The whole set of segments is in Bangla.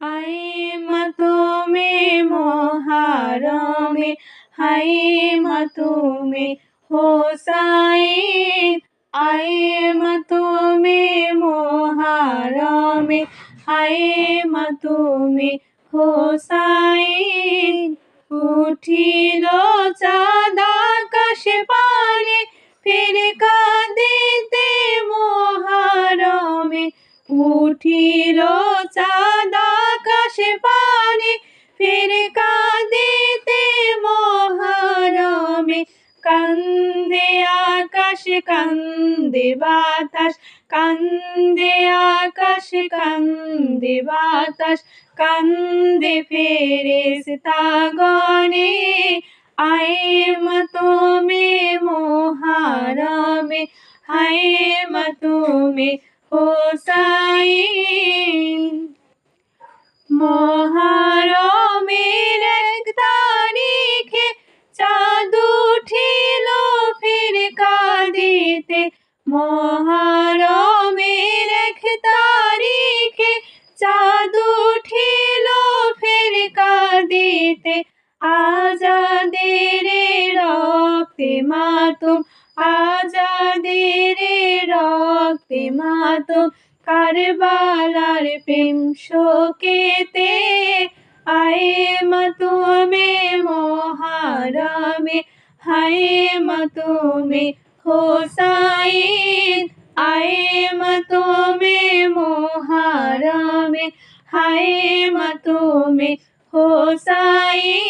आए माँ तुम्हें मोहर्रम, हाय माँ तुम्हें होसाइन, आए माँ तुम्हें मोहर्रम, हाय माँ तुम्हें होसाइन। उठिलो चाँद आकाशे पाने, फिर काঁদিতে মোহরমে। উঠিলো চাঁদ আকাশে পানে, ফির কাঁদিতে মোহরমে। কান্দে আকাশ কান্দে বাতাস, কান্দে আকাশ কান্দে বাতাস, কান্দে ফেরেশতাগণে। आए माँ तुम्हें मोहर्रम, हाय माँ तुम्हें होसाइन। মোহরমের 1 তারিখে চাঁদ উঠিল ফির কাঁদিতে। মোহরমের 1 তারিখে চাঁদ উঠিল ফির কাঁদিতে। আজাদের রক্তে মাতম, আজাদের রক্তে মাতম, কারবালার প্রেম শোকেতে। আয়ে মা তুমি মোহরমে, হায় মা তুমি হোসাইন, আয়ে মা তুমি মোহরমে, হায় মা তুমি হোসাইন।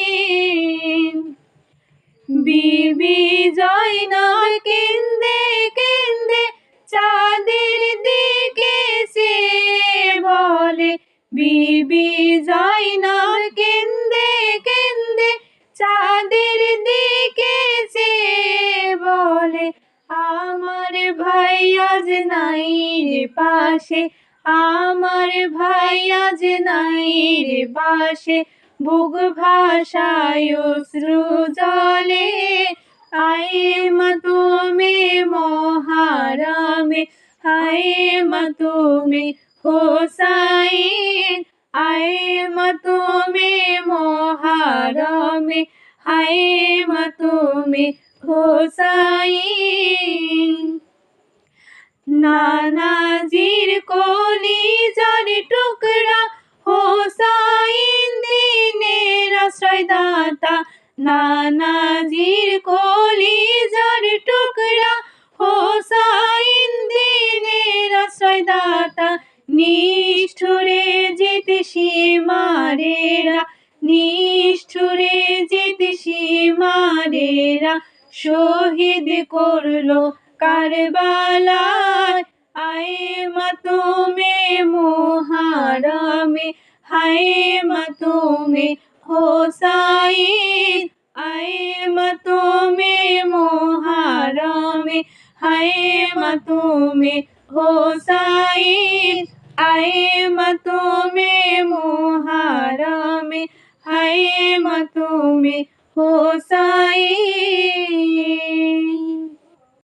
বিবি জয়নব কেন্দে কেন্দে চাঁদের দিকে চেয়ে বলে, বিবি জয়নব কেন্দে কেন্দে চাঁদের দিকে চেয়ে বলে, আমার ভাই আজ নাই রে পাশে, আমার ভাই আজ নাই রে পাশে, বুক ভাসায় অশ্রু জলে। আয়ে মা তুমি মোহরমে, হায় মা তুমি হোসাইন, আয়ে মা তুমি মোহরমে, হায় মা তুমি হোসাইন। নানাজির কলিজার টুকরা হোসাইন দিনের আশ্রয়দাতা, নানাজির কলিজার টুকরা হোসাইন দিনের আশ্রয়দাতা। নিষ্ঠুরে যেতে সীমারেরা, নিষ্ঠুরে যেতে সীমারেরা, শহীদ করলো কারবালায়। আয়ে মা তুমি মোহরমে, হায় মা তুমি হোসাইন, আয়ে মা তুমি মোহরমে, হায় মা তুমি হোসাইন, আয়ে মা তুমি মোহরমে, হায় মা তুমি হোসাইন।